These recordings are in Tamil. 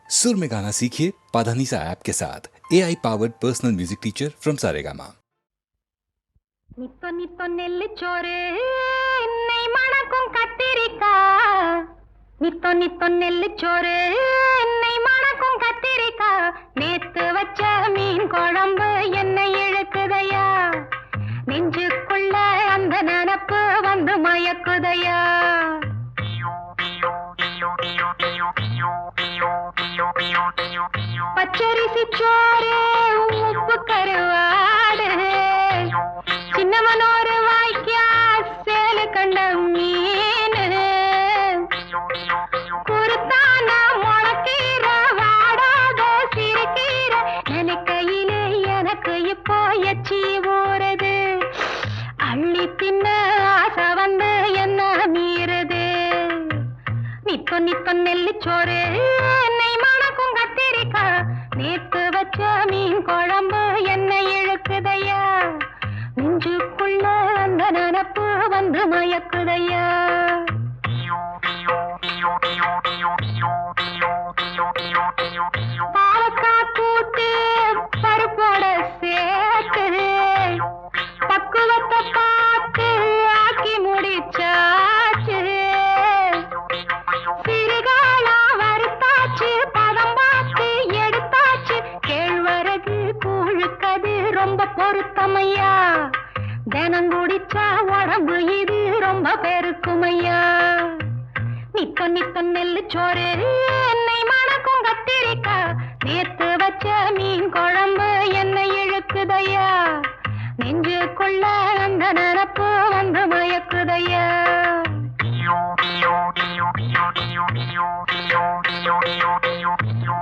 सुर में गाना सीखिए पाधानीसा ऐप के साथ AI powered personal music teacher from Saregama. நித்தோ நித்தோ நெல்லுச்சோறு நெய் மணக்கும் கத்திரிக்கா நித்தோ நித்தோ நெல்லுச்சோறு நெய் மணக்கும் கத்திரிக்கா நேத்து வச்ச மீன் குழம்பு என்ன இழுக்குதையா நெஞ்சுக்குள்ள அந்த நினப்பு வந்து மயக்குதையா பச்சரிசி சோறு உப்பு கருவாடு சின்னமனோரு வாய்க்கா சேலு கண்ட மீன் குருத்தான முளக்கீர வாடாத சிறுகீர நினைக்கையிலே எனக்கு இப்போ எச்சி ஊறுது அள்ளி தின்ன ஆசை வந்து என்ன மீறுது நித்தோ நித்தோ நெல்லுச்சோறு நெய் மணக்கும் கத்திரிக்கா நேத்து வச்ச மீன் குழம்பு என்ன இழுக்குதையா நெஞ்சுக்குள்ள அந்த நினப்பு வந்து மயக்குதையா பாலக்கா கூட்டு பருப்போட சேர்த்து பக்குவத்தை பார்த்து ஆக்கி முடிச்சாச்சு சிறுகாலா வறுத்தாச்சு பதம் பார்த்து எடுத்தாச்சு கேழ்வரகு கூழுக்கது ரொம்ப பொருத்தமையா தினம் குடிச்சா உடம்பு இது ரொம்ப பெருக்குமையா நித்தோ நித்தோ நெல்லுச்சோறு என்னை மணக்கும் கத்திரிக்கா நேத்து வச்ச மீன் குழம்பு என்ன இழுக்குதையா நெஞ்சுக்குள்ள அந்த நினப்பு வந்து மயக்குதையா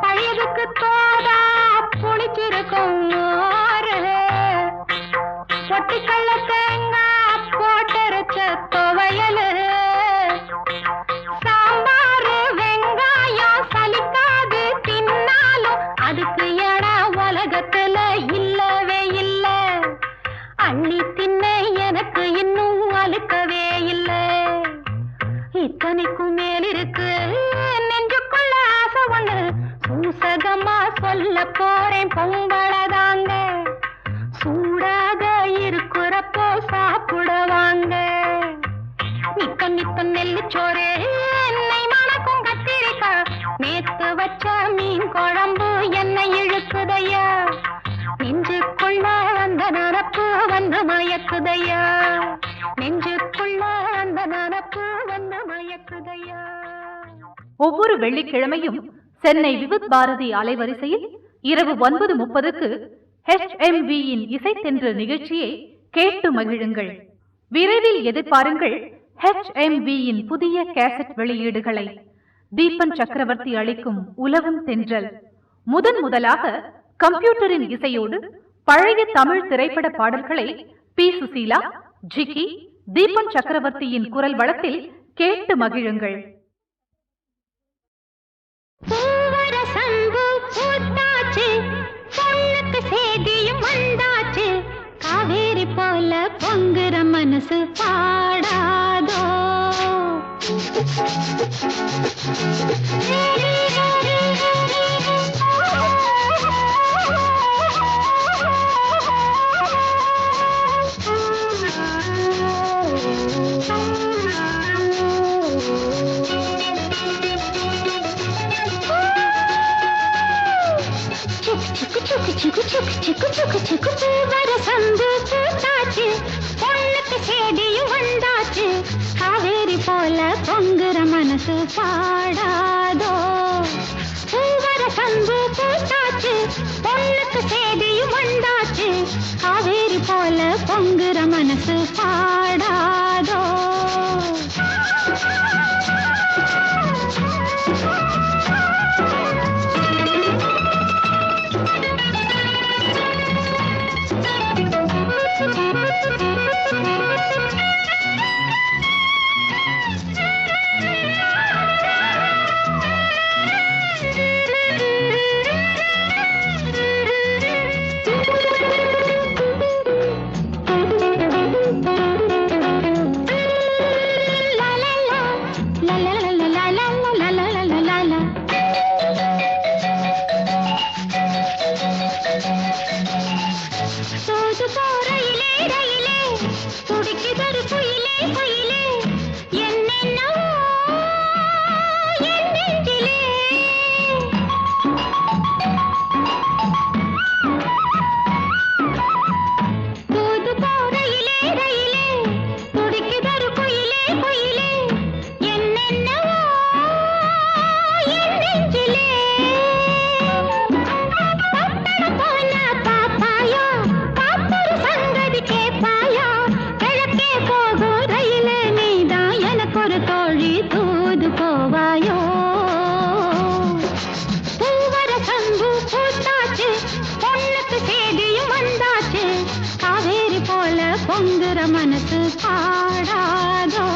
பழையதுக்கு தோதா புளிச்சிருக்கும் மோரு பொட்டிக்கல்ல தேங்காய் போட்டரைச்ச துவையலு சாம்பாரு வெங்காயம் சலிக்காது தின்னாலும் அதுக்கு இடம் உலகத்துல இல்லவே இல்ல அள்ளி தின்ன எனக்கு இன்னும் அழுக்கவே இல்ல இத்தனைக்கும் மேல் இருக்கு நெஞ்சுக்குள்ள ஆசை ஒண்ணு சூசகமா சொல்ல போறேன் பொங்கலதாங்க சூடாக இருக்கிறப்போ சாப்பிடுவாங்க நித்தோ நித்தோ நெல்லுச்சோறு நெய் மணக்கும் கத்திரிக்கா நேத்து வச்ச மீன் குழம்பு என்ன இழுக்குதையா நெஞ்சுக்குள்ள அந்த நினப்பு வந்து மயக்குதையா நெஞ்சுக்குள்ள அந்த நினப்பு வந்து மயக்குதையா. ஒவ்வொரு வெள்ளிக்கிழமையும் சென்னை விவித் பாரதி அலைவரிசையில் இரவு 9:30க்கு HMVயின் இசைத்தென்று நிகழ்ச்சியை கேட்டு மகிழுங்கள். விரைவில் எதிர்பாருங்கள் HMVயின் புதிய கேசட் வெளியீடுகளை. தீபன் சக்கரவர்த்தி அளிக்கும் உலகம் தென்றல் முதலாக கம்ப்யூட்டரின் இசையோடு பழைய தமிழ் திரைப்பட பாடல்களை பி. சுசீலா, ஜிக்கி, தீபன் சக்கரவர்த்தியின் குரல் வளத்தில் கேட்டு மகிழுங்கள். காவேரி போல பொங்குற மனசு பாடாதோ சந்து பூத்தாச்சு பொண்ணுக்கு சேதியும் வந்தாச்சு காவேரி போல பொங்குற மனசு பாடாதோ பூவர சந்து பூத்தாச்சு பொண்ணுக்கு சேதியும் வந்தாச்சு காவேரி போல பொங்குற மனசு பாடாதோ மனசு பாடாதோ.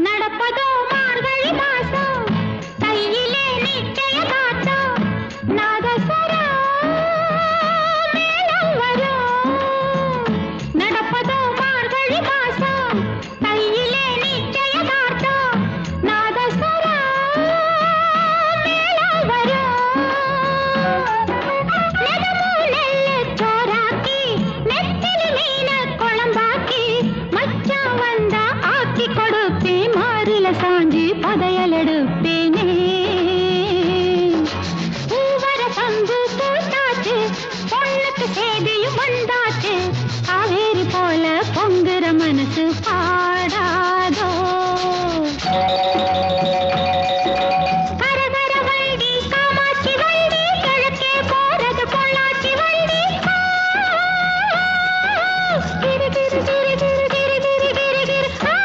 நடப்பதோ மார்கழி மாசம், கையிலே நிச்சயதார்த்தம், நாதஸ்வரம் மேளம் வரும். நடப்பதோ மார்கழி மாசம், கையிலே நிச்சயதார்த்தம், நாதஸ்வரம் மேளம் வரும். நெடுமூல் நெல்லுச் சோறாக்கி, நெத்திலி மீனக் குழம்பாக்கி, மச்சான் வந்தா ஆக்கி கொடுப்பேன், மாறில சாஞ்சி பதையல் எடுப்பேனே. பூவர சம்பு பூத்தாச்சு, பொண்ணுக்கு சேதியும் வந்தாச்சு, காவேரி போல பொங்குற மனசு பாடாதோ. கரகர வண்டி காமாட்சி வண்டி, கிழக்கே போறது பொள்ளாச்சி வண்டி. கிரு கிரு கிரு கிரு கிரு கிரு கிரு கிரு.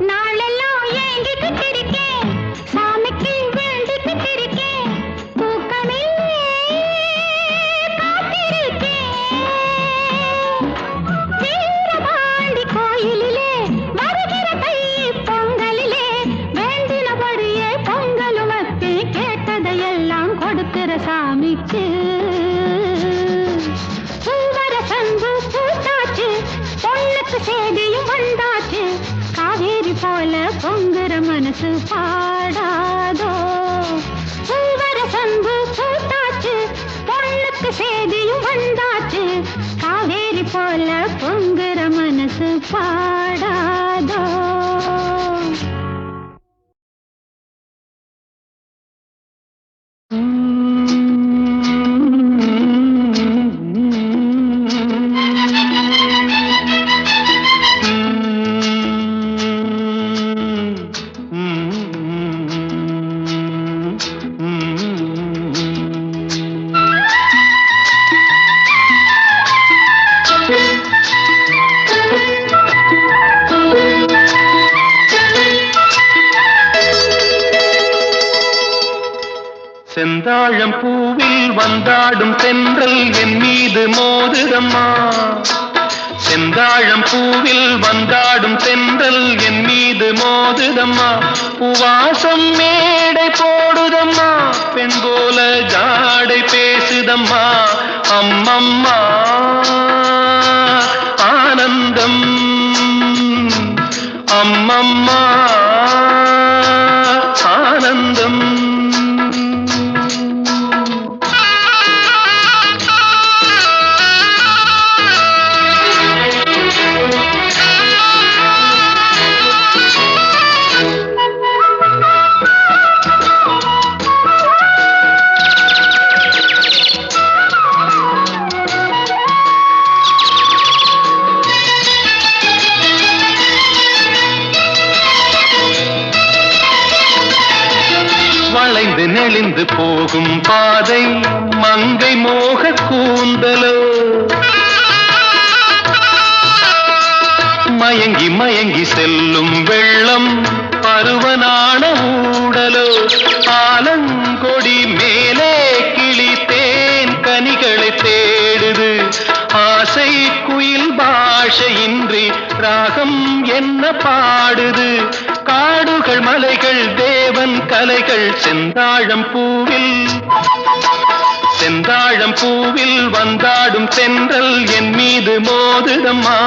நாளெல்லாம் ஏங்கிக்கிட்டு இருக்கேன், சாமிக்கு வேண்டிக்கிட்டு இருக்கேன், தூக்கமில்லை காத்திருக்கேன். வீரபாண்டி கோயிலிலே வருகிற தை பொங்கலிலே, வேண்டினபடியே பொங்கலும் வைப்பேன், கேட்டதையெல்லாம் கொடுக்கிற சாமிக்கு. பூவர சங்கு பூத்தாச்சு, பொண்ணுக்கு சேதியும் வந்தாச்சு, காவேரி போல பொங்குற மனசு பாடாதோ. பூவர சங்கு பூத்தாச்சு, பொண்ணுக்கு சேதியும் வந்தாச்சு, காவேரி போல பொங்குற மனசு பாடாதோ. செந்தாழம் பூவில் வந்தாடும் தென்றல் என் மீது மோதுதம்மா. செந்தாழம் பூவில் வந்தாடும் தென்றல் என் மீது மோதுதம்மா. பூவாசம் மேடை போடுதம்மா, பெண் போல ஜாடை பேசுதம்மா. அம்மம்மா ஆனந்தம், அம்மம்மா ஆனந்தம். வளைந்து நெளிந்து போகும் பாதை மங்கை மோக கூந்தலோ, மயங்கி மயங்கி செல்லும் வெள்ளம் பருவனான ஊடலோ. ஆலங்கொடி மேலே கிளி தேன் கனிகளை தேடுது, ஆசை குயில் பாஷையின்றி ராகம் என்ன பாடுது. காடுகள் மலைகள் தேவன் கலைகள் செந்தாழம் பூவில், செந்தாழம் பூவில் வந்தாடும் தென்றல் என் மீது மோதுதம்மா.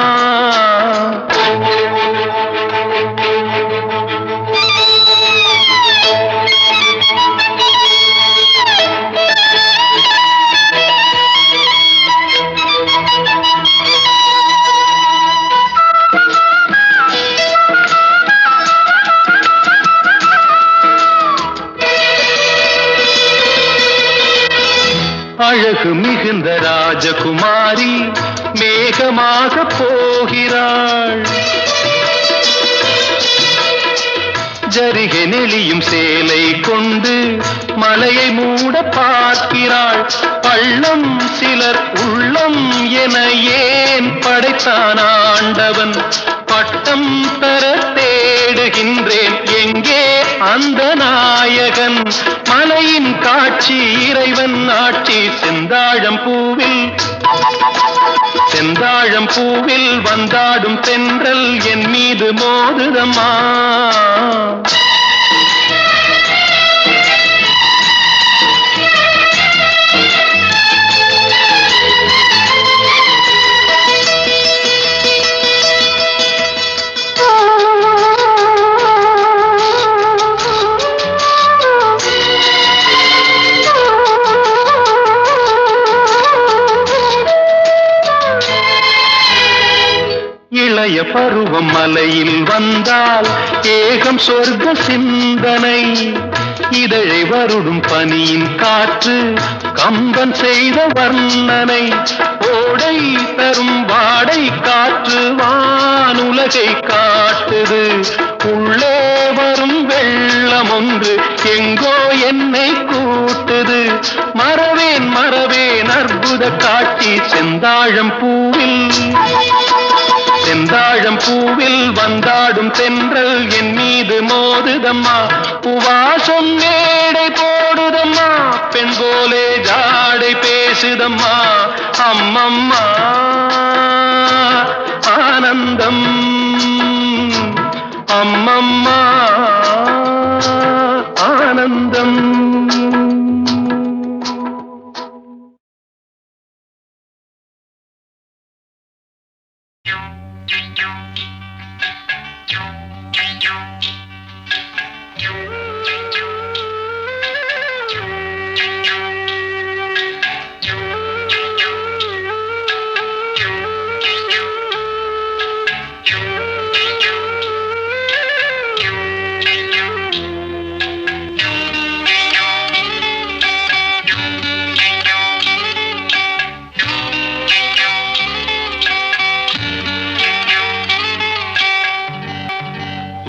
அழகு மிகுந்த ராஜகுமாரி மேகமாக போகிறாள். ஜரிகை நெளியும் சேலை கொண்டு மலையை மூட பார்க்கிறாள். பள்ளம் சிலர் உள்ளம் என ஏன் படைத்தான் ஆண்டவன்? பட்டம் பெற தேடுகின்றேன், எங்கே அந்த நாயகன்? மலையின் காட்சி இறைவன் ஆட்சி. செந்தாழம் பூவில் வந்தாடும் தென்றல் என் மீது மோதுதம்மா. இளைய பருவம் மலையில் வந்தால் ஏகம் சொர்க்க சிந்தனை. இதழை வருடும் பனியின் காற்று கம்பன் செய்த வர்ணனை. ஓடை தரும் வாடை காற்று வானுலகை காட்டுது. உள்ளே வரும் வெள்ளம் ஒன்று எங்கோ என்னை கூட்டுது. மறவேன் அற்புத காட்சி செந்தாழம் பூவில் வந்தாடும் தென்றல் என் மீது மோதுதம்மா. உவாசம் மேடை போடுதம்மா, பெண் போலே ஜாடை பேசுதம்மா. அம்மம்மா ஆனந்தம், அம்மம்மா ஆனந்தம்.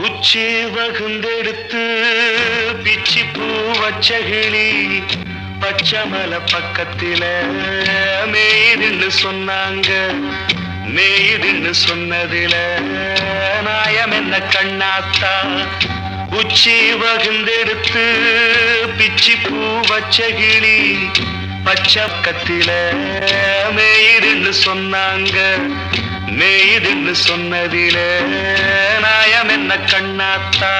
உச்சி வகுந்தெடுத்து பிச்சி பூ வச்சகிளி பச்சமல பக்கத்தில மேய்துன்னு சொன்னாங்க. மேய்துன்னு சொன்னதில நாயம் என்ன கண்ணாத்தா? உச்சி வகுந்தெடுத்து பிச்சி பூ வச்சகிளி பச்சக்கத்தில மேய்துன்னு சொன்னாங்க. மேய்துன்னு சொன்னதில நாயம் என்ன கண்ணாத்தா?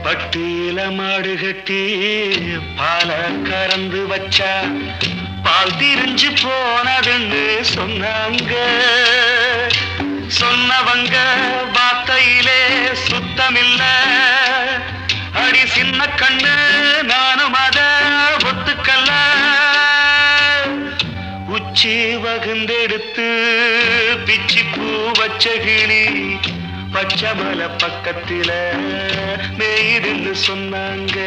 பட்டியில மாடு கட்டி பால கறந்து வச்சா பால் திரிஞ்சு போனதுன்னு சொன்னாங்க. சொன்னவங்க வார்த்தையிலே சுத்தமில்ல. அடி சின்ன கண்ணு நானும் அத ஒத்துக்கல்ல. உச்சி வகுந்தெடுத்து பிச்சி பூ வச்சகிளி பச்சமல பக்கத்தில மேய்துன்னு சொன்னாங்க.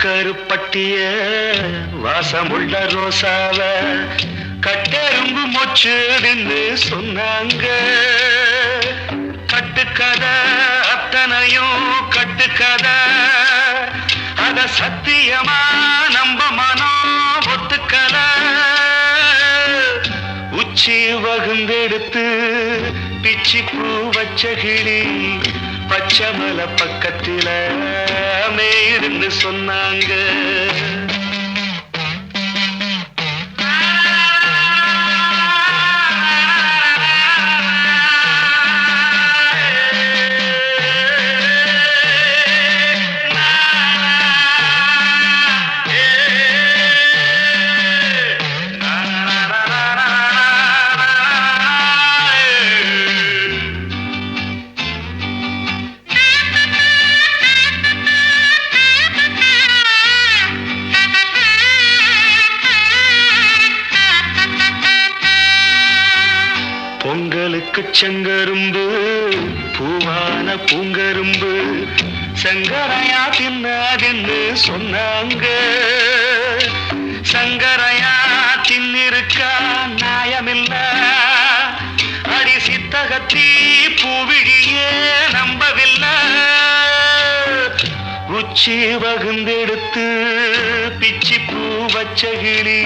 கருப்பட்டிய வாசமுள்ள ரோசாவ கட்டெரும்பு மொச்சுதுன்னு சொன்னாங்க. சத்தியமா நம்ப மனம் ஒத்துக்கல உச்சி வகுந்தெடுத்து பிச்சி பூ வச்ச கிளி பச்சை மலை பக்கத்தில மேயிருந்து சொன்னாங்க பொங்கலுக்கு செங்கரும்பு பூவான பூங்கரும்பு சங்கரையா தின்னாதின்னு சொன்னாங்க சங்கரையா தின்னிருக்கா நியாயமில்ல அடி சித்தகத்தி பூவிழியே நம்பவில்லை உச்சி வகுந்தெடுத்து பிச்சி பூ வச்ச கிளி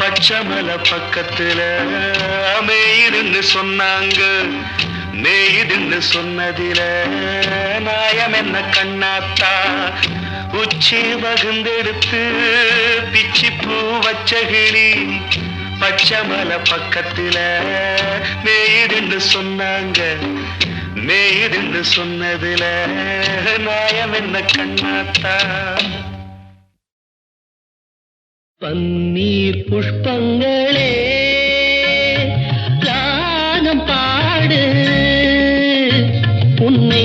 பச்சை மலை பக்கத்துல மேயிருந்து சொன்னாங்க மேயுதுன்னு சொன்னதில நாயம் என்ன கண்ணாத்தா உச்சி வகுந்தெடுத்து பிச்சி பூ வச்ச கிளி பச்சை மலை பக்கத்துல மேயுதுன்னு சொன்னாங்க மேயுதுன்னு சொன்னதில நாயம் என்ன கண்ணாத்தா பன்னீர் புஷ்பங்களே ராகம் பாடு உன்னை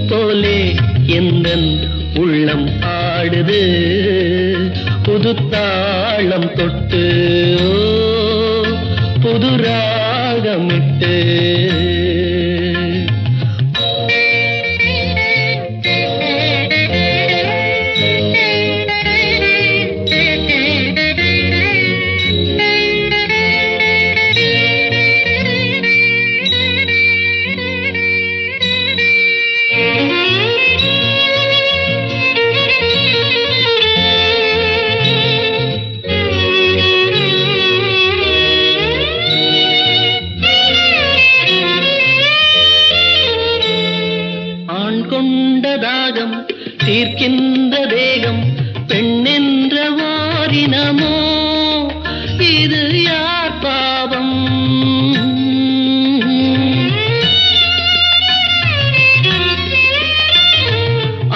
போலே எந்தன் உள்ளம் ஆடுது புது தாளம் தொட்டு புது ராகமிட்டு தீர்க்கின்ற தேகம் பெண்ணென்ற வாரினமோ இது யார் பாவம்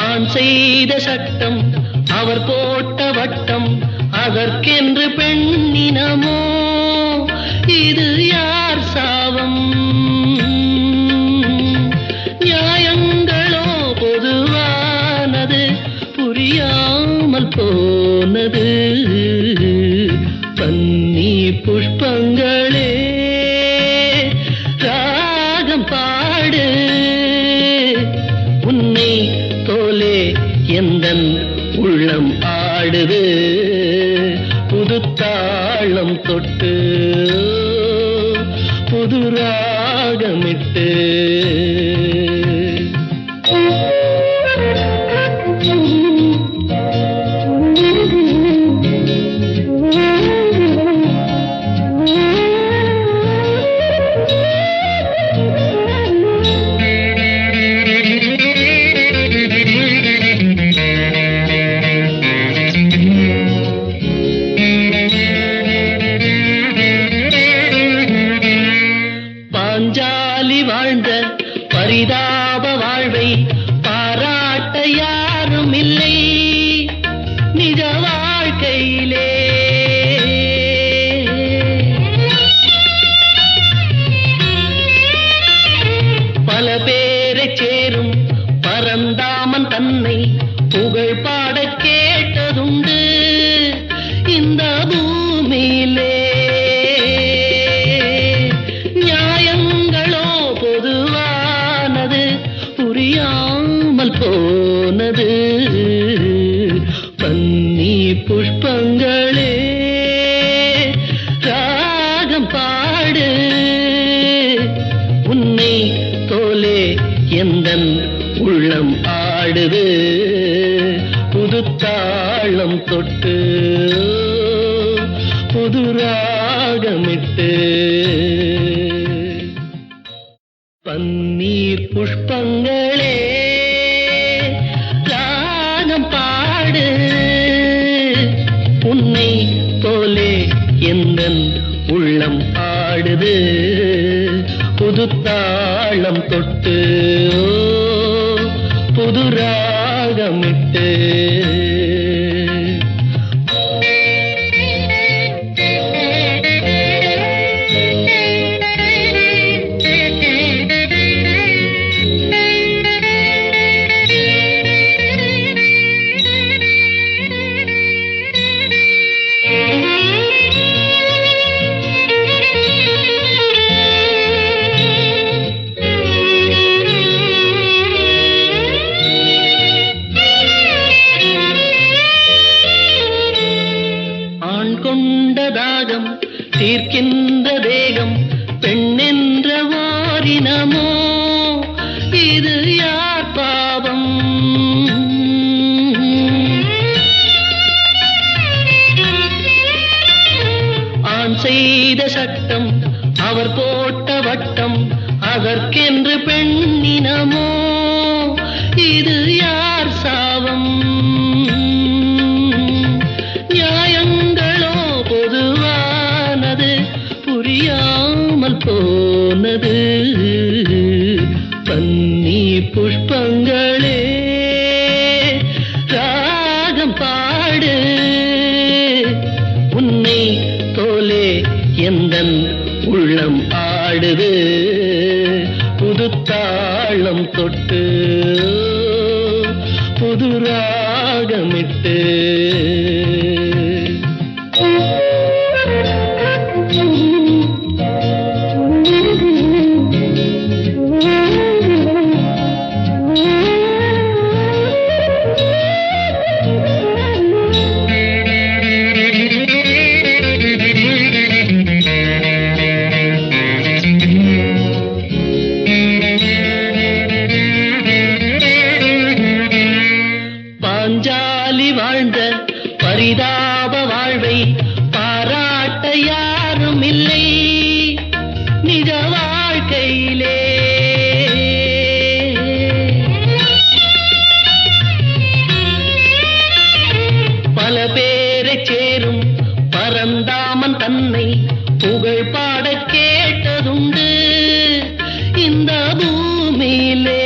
ஆண் செய்த சட்டம் அவர் போட்ட வட்டம் அதற்கென்று பெண்ணினமோ இது யார் சாவம் நியாயங்களோ பொதுவானது புரியாமல் போனது பன்னி புஷ்பங்களே ராகம் பாடு உன்னை போலே எந்தன் உள்ளம் ஆடுது புது தாளம் தொட்டு புது ராகமிட்டு பாஞ்சாலி வாழ்ந்த பரிதாப வாழ்வை பாராட்ட யாரும் இல்லை நிஜ வாழ்க்கையிலே பல பேரை சேரும் பரந்தாமன் தன்னை புகழ் பாட கேட்டதுண்டு இந்த பூமியிலே புரியாமல் போனது பன்னி புஷ்பங்களே ராகம் பாடு உன்னை போலே எந்தன் உள்ளம் ஆடுது புது புதுத்தாளம் தொட்டு புது ராகமிட்டு பன்னீர் புஷ்பங்களே ராகம் பாடு உன்னை போலே எந்தன் உள்ளம் ஆடுது புதுத்தாளம் தொட்டு புது ராகமிட்டு தாகம் தீர்க்கின்ற தேகம் பெண்ணென்ற வாரினமோ இது யார் பாவம் ஆண் செய்த சட்டம் அவர் போட்ட வட்டம் அதற்கென்று பெண்ணினமோ இது யார் சாவம் போனது பன்னி புஷ்பங்களே ராகம் பாடு உன்னை போலே எந்தன் உள்ளம் ஆடுது புதுத்தாளம் தொட்டு புது ராகமிட்டு பரிதாப வாழ்வை பாராட்ட யாரும் இல்லை நிஜ வாழ்க்கையிலே பல பேரை சேரும் பரந்தாமன் தன்னை புகழ் பாட கேட்டதுண்டு இந்த பூமியிலே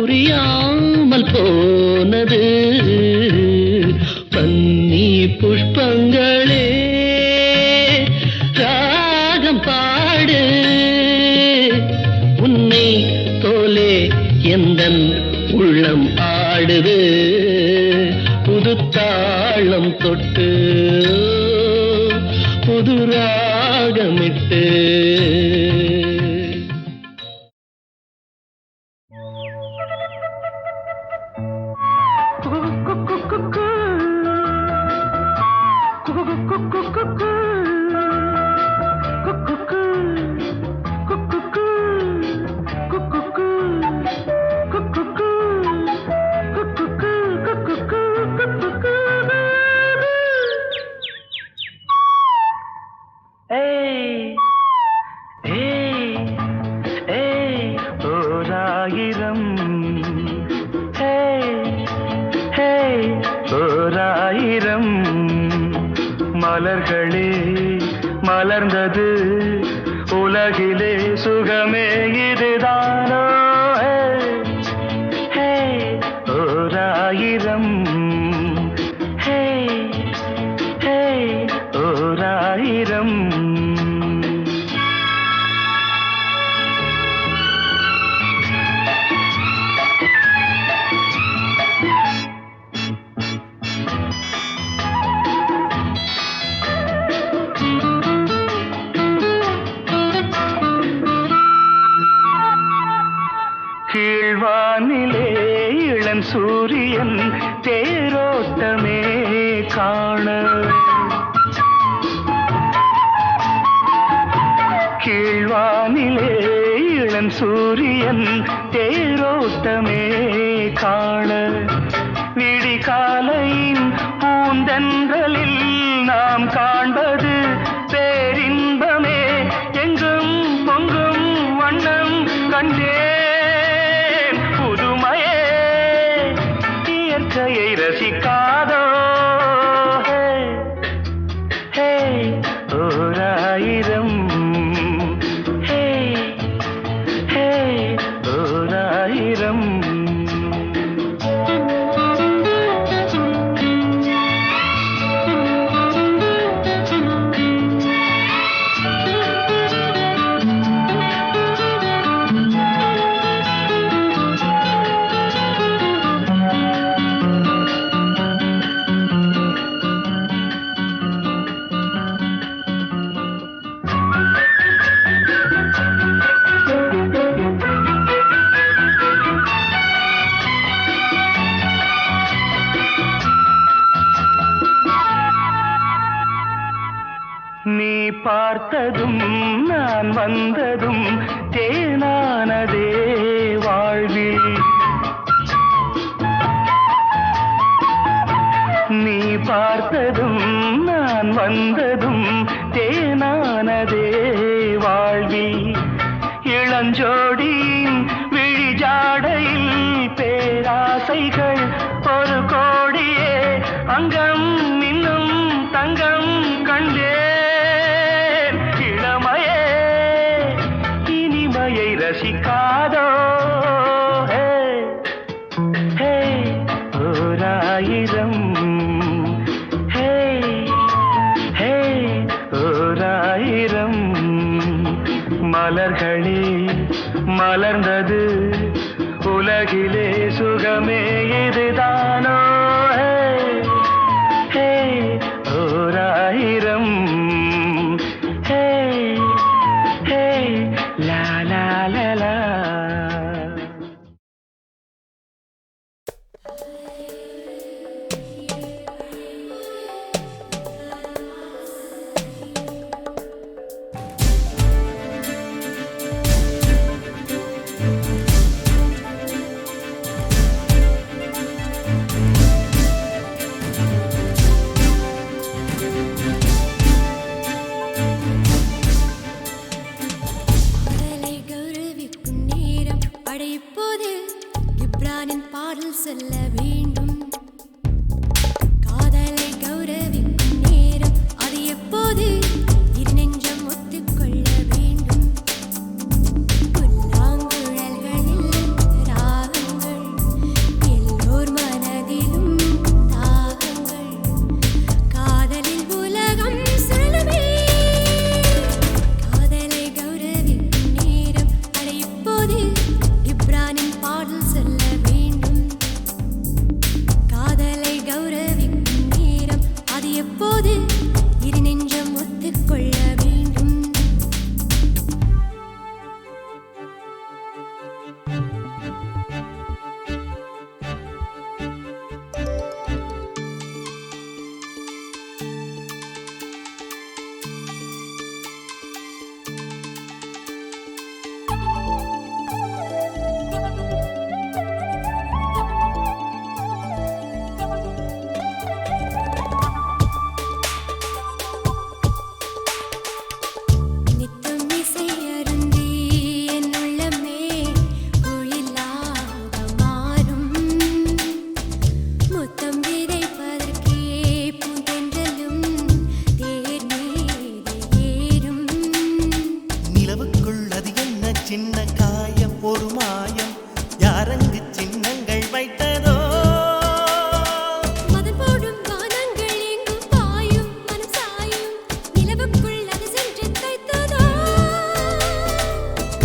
புரியாமல் போனது பன்னி புஷ்பங்களே ராகம் பாடு உன்னை போலே எந்தன் உள்ளம் ஆடுது புதுத்தாளம் தொட்டு புது ராகமிட்டு ஓராயிரம் மலர்களே மலர்ந்தது உலகிலே சுகமே இதுதானோ ஓராயிரம் ஓராயிரம் கீழ்வானிலே இளம் சூரியன் தேரோட்டமே காண கீழ்வானிலே இளம் என் சூரியன் தேரோட்டமே காண விடிகாலையின் பூந்தென்றலில் நாம் காண்பது பேரின்பமே எங்கும் பொங்கும் வண்ணம் கண்டேன் புதுமையே இயற்கையை ரசிக்காதோ ஹே ஓராயிரம் ஹே ஹே ஓராயிரம் நீ பார்த்ததும் நான் வந்ததும் தேனானதே வாழ்வில் நீ பார்த்ததும் நான் வந்ததும் தேனானதே வாழ்வில் இளஞ்சோடியின் விழிஜாடையில் பேராசைகள் ஒரு கோடியே அங்கம் இன்னும் தங்கம் கண்டேன் இளமையே இனிமையை ரசிக்காதோ ஹே ஹே ஓராயிரம் ஹே ஹே ஓராயிரம் மலர்களே மலர்ந்தது உலகிலே சுகமே இதுதானோ ஹே ஹே ஓராயிரம் ஹே ஹே லா லா லா லா காதலை கௌரவிக்கும் நேரம் அடைப்போது கிப்ரானின் பாடல் சொல்ல வேண்டும். காதலை கௌரவிக்கும் நேரம் அது எப்போது இரு நெஞ்சம் ஒத்துக்கொள்ள வேண்டும். புல்லாங்குழல்களில் ராகங்கள் எல்லோர் மனதிலும் தாகங்கள் காதலில் உலகம் சுழலுமே. காதலை கௌரவிக்கும் நேரம் அடைப்போது கிப்ரானின் பாடல் சொல்ல வேண்டும். காதலை கௌரவிக்கும் நேரம் அது எப்போது இரு நெஞ்சம் ஒத்துக்கொள்ள வேண்டும். நித்தம் இசை அருந்தி என் உள்ளமே குயிலாக மாறும். முத்தம் விதைப்பதற்கே பூந்தென்றலும் தேர் மீது ஏறும். நிலவுக்குள் அது என்ன சின்ன காயம் ஒரு மாயம் யாரங்கு சின்னங்கள் வைத்ததோ மதம் போடும் வானங்கள் எங்கும் பாயும் மனம் சாயும் நிலவுக்குள் அது சென்று தைத்ததோ.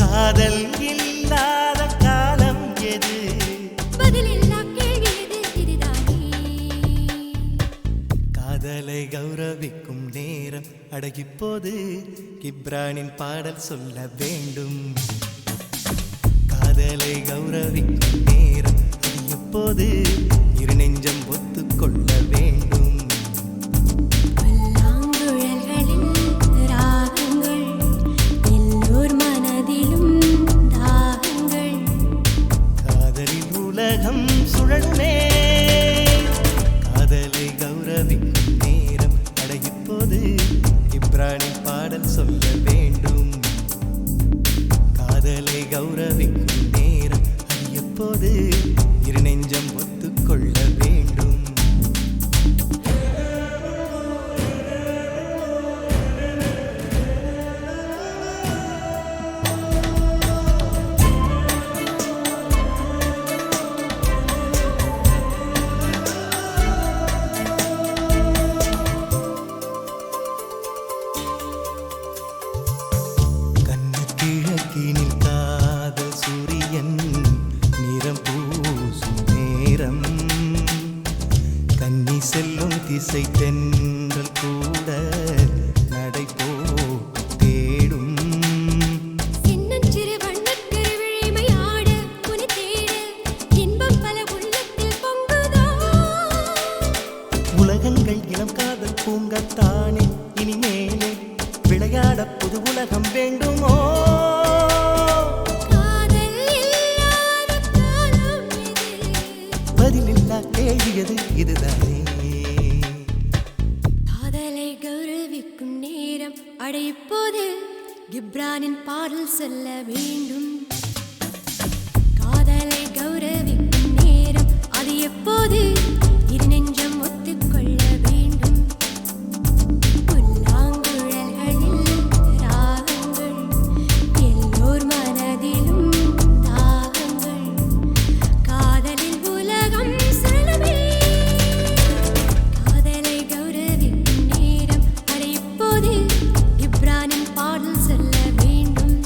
காதல் இல்லாத காலம் எது பதிலில்லா கேள்வி எது இதுதானே. காதலை கௌரவிக்கும் நேரம் அடகிப்போது கிப்ரானின் பாடல் சொல்ல வேண்டும். காதலை கௌரவிக்கும் நேரம் அது எப்போது இரு நெஞ்சம் ஒத்துக்கொள்ள வேண்டும். புல்லாங்குழல்களில் ராகங்கள் எல்லோர் மனதிலும் தாகங்கள் கிப்ரானின் பாடல் சொல்ல வேண்டும். காதலை கௌரவிக்கும் நேரம் அது எப்போது இரு நெஞ்சம் ஒத்துக்கொள்ள வேண்டும். கிழக்கினில் காதல் சூரியன் நிறம் பூசும் நேரம், கன்னி செல்லும் திசை தென்றல் கூட நடை போட்டு தேடும். சின்னஞ்சிறு வண்ணக்கரு விழிமையாட உனை தேட இன்பம் பல உள்ளத்தில் பொங்குதோ. உலகங்கள் இளம் காதல் பூங்கத்தானே இனிமேலே விளையாட புது உலகம் வேண்டுமோ. காதல் இல்லாத காலம் இது, பதிலில்லா கேள்வியது இதுதானே. காதலை கௌரவிக்கும் நேரம் அடைப்போது கிப்ரானின் பாடல் சொல்ல வேண்டும். காதலை கௌரவிக்கும் நேரம் அது எப்போது இரு நெஞ்சம் ஒத்துக்கொள்ள வேண்டும். புல்லாங்குழல்களில் ராகங்கள் எல்லோர் மனதிலும் தாகங்கள், காதலில் உலகம் சுழலுமே. காதலை கௌரவிக்கும் நேரம் அது இப்போது கிப்ரானின் பாடல் சொல்ல வேண்டும்.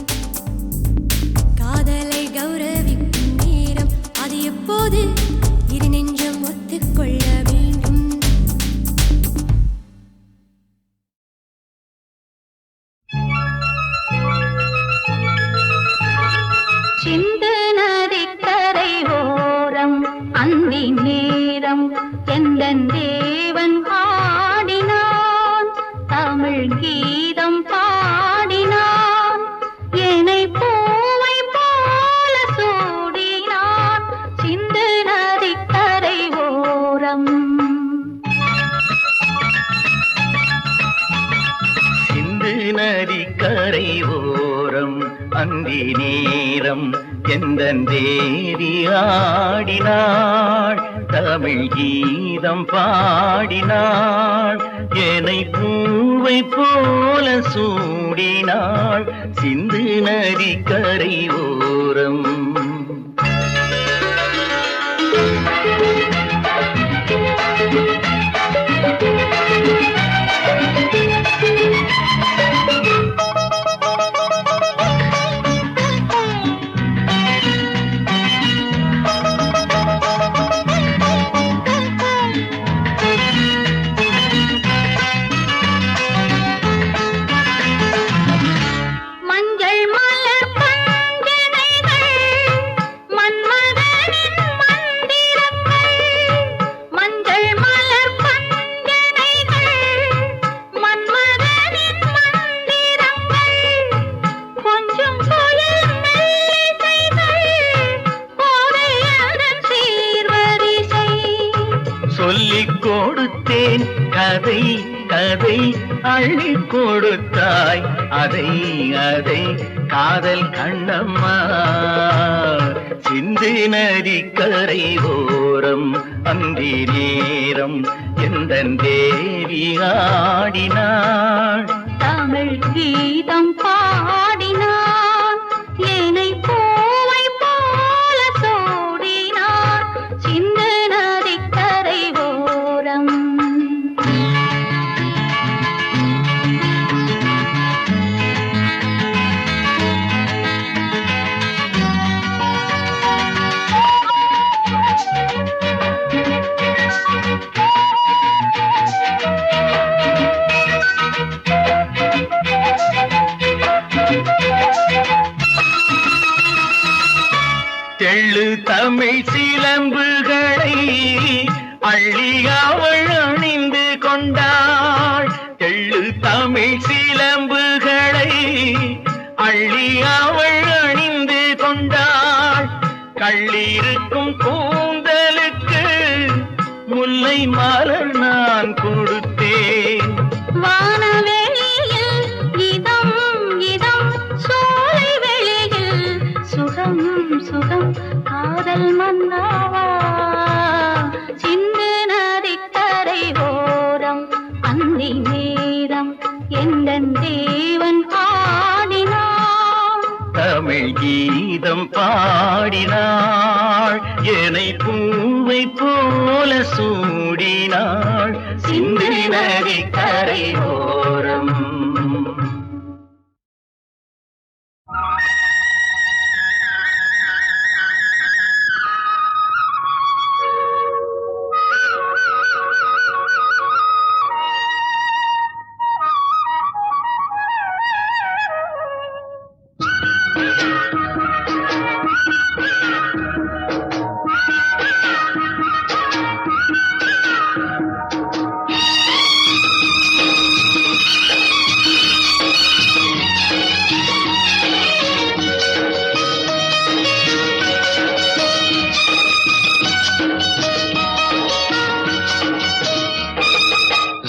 காதலை கௌரவிக்கும் நேரம் அது எப்போது இரு நெஞ்சம் ஒத்துக்கொள்ள வேண்டும். சிந்து நதிக்கரை ஓரம் அந்தி நேரம் எந்தன் தேவன் ஆடினான், தமிழ் கீதம் பாடினான், என்னை பூவை போல சூடினான். சிந்து நதிக்கரை ஓரம் சிந்து நதி கரை ஓரம் அந்தி நேரம் எந்தன் தேவி ஆடினாள், தமிழ் கீதம் பாடினாள், என்னை பூவை போல சூடினாள். சிந்து நதி கரை ஓரம் மஞ்சள் மலர் பஞ்சனைகள் மன்மதனின் மந்திரங்கள், மஞ்சள் மலர் பஞ்சனைகள் மன்மதனின் மந்திரங்கள், கொஞ்சம் புயல் மெல்லிசைகள் கோதையதன் சீர்வரிசை. சொல்லிக் கொடுத்தேன் கதை கதை அள்ளி கொடுத்தாய் அதை அதை காதல் கண்ணம்மா. சிந்து நதி கரை ஓரம் அந்தி நேரம் எந்தன் தேவி ஆடினாள், தமிழ் கீதம் பாடினான், என்னை பூவை போல சூடினான். சிந்து நதிக்கரை ஓரம் தெள்ளு தமிழ் சிலம்புகளை அள்ளி அவள் அணிந்து கொண்டாள், தெள்ளு தமிழ் சிலம்புகளை அள்ளி அவள் அணிந்து கொண்டாள். கள்ளிருக்கும் கூந்தலுக்கு முல்லை மலர் நான் கொடுத்தேன், வானவெளியில் தேவன் ஆடினான். தமிழ் கீதம் பாடினாள், என்னை பூவை போல சூடினாள், சிந்து நதி கரையோரம்.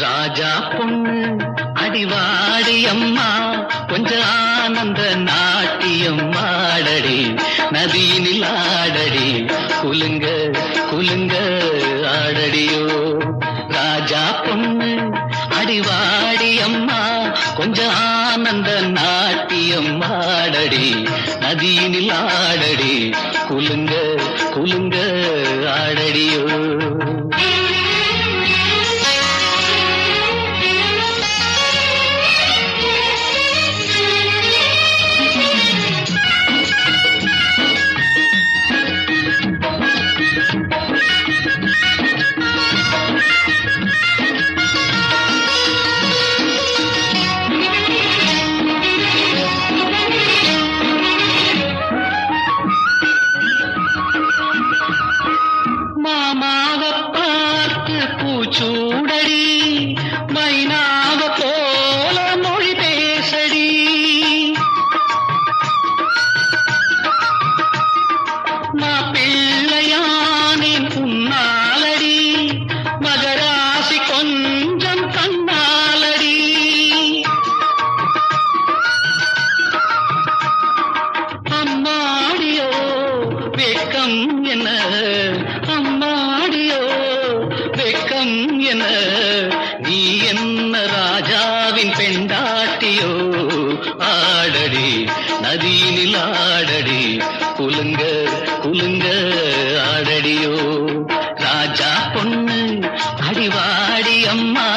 ராஜா பொண்ணு அடிவாடி அம்மா, கொஞ்ச ஆனந்த நாட்டியம் ஆடடி, நதியினில் ஆடடி, குலுங்க குலுங்க ஆடடியோ. ராஜா பொண்ணு அடிவாடி அம்மா, கொஞ்ச ஆனந்த நாட்டியம் ஆடடி, நதியினில் ஆடடி, குலுங்க குலுங்க ஆடடியோ. மாமாவ பார்த்து பூச்சூடடி, மைனாவ போல மொழி பேசடி, மாப்பிள்ளையானேன் புன்னாலடி, மகராசி கொஞ்சம் கண்ணாலடி. அம்மாடியோ வெக்கம் என்ன, அம்மாடியோ வெக்கம் என்ன, நீ என்ன ராஜாவின் பெண்டாட்டியோ. ஆடடி நதியினில் ஆடடி, குலுங்க குலுங்க ஆடடியோ. ராஜா பொண்ணு அடிவாடி அம்மா.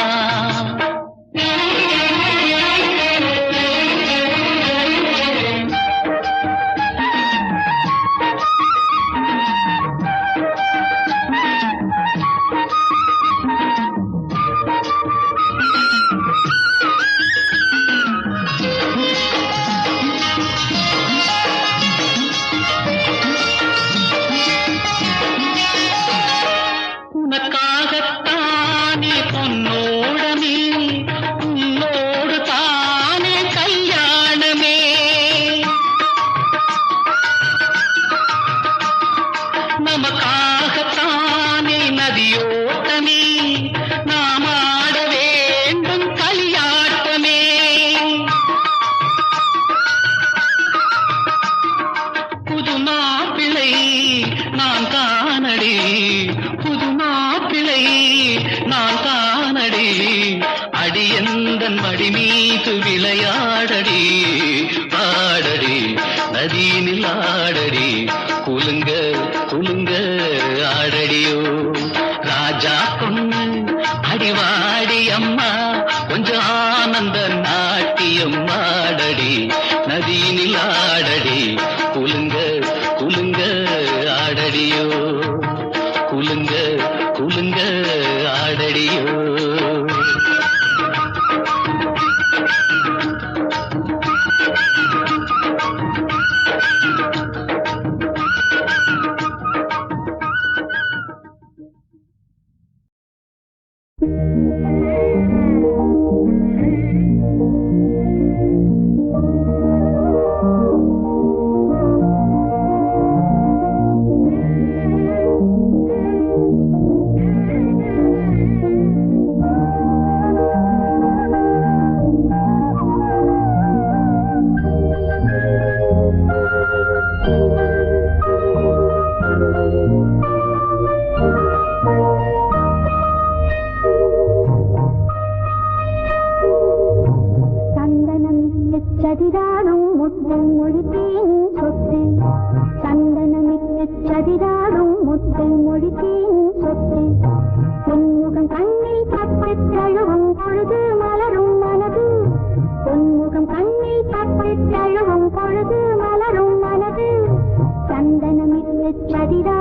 உனக்காகத்தானே பொன்னோடமே, உன்னோடு தானே கல்யாணமே. நமக்காகத்தானே நதியோட்டமே, நாம் ஆட வேண்டும் களியாட்டமே. புது மாப்பிள்ளை நான் தானடி, புது மாப்பிள்ளை நான் தானடி, அடியந்தன் மடி மீது விளையாடடி, ஆடடி நதியினில் ஆடடி, குலுங்க குலுங்க ஆடடியோ. ராஜா பொண்ணு அடிவாடி அம்மா, கொஞ்சம் ஆனந்த நாட்டியம் ஆடடி, நதியினில் ஆடடி, குலுங்க குலுங்க ஆடடியோ, குலுங்க குலுங்க ஆடடியோ. சதிராடும் முத்து மொழித்தேன் சொத்து சந்தனமிட்டு சதிராடும் முத்து மொழித்தேன் சொத்து பொன்முகம் கண்ணில் பட்டு தழுவும் பொழுது மலரும் மனது பொன்முகம் கண்ணில் பட்டு தழுவும் பொழுது மலரும் மனது சந்தனமிட்டு சதிரா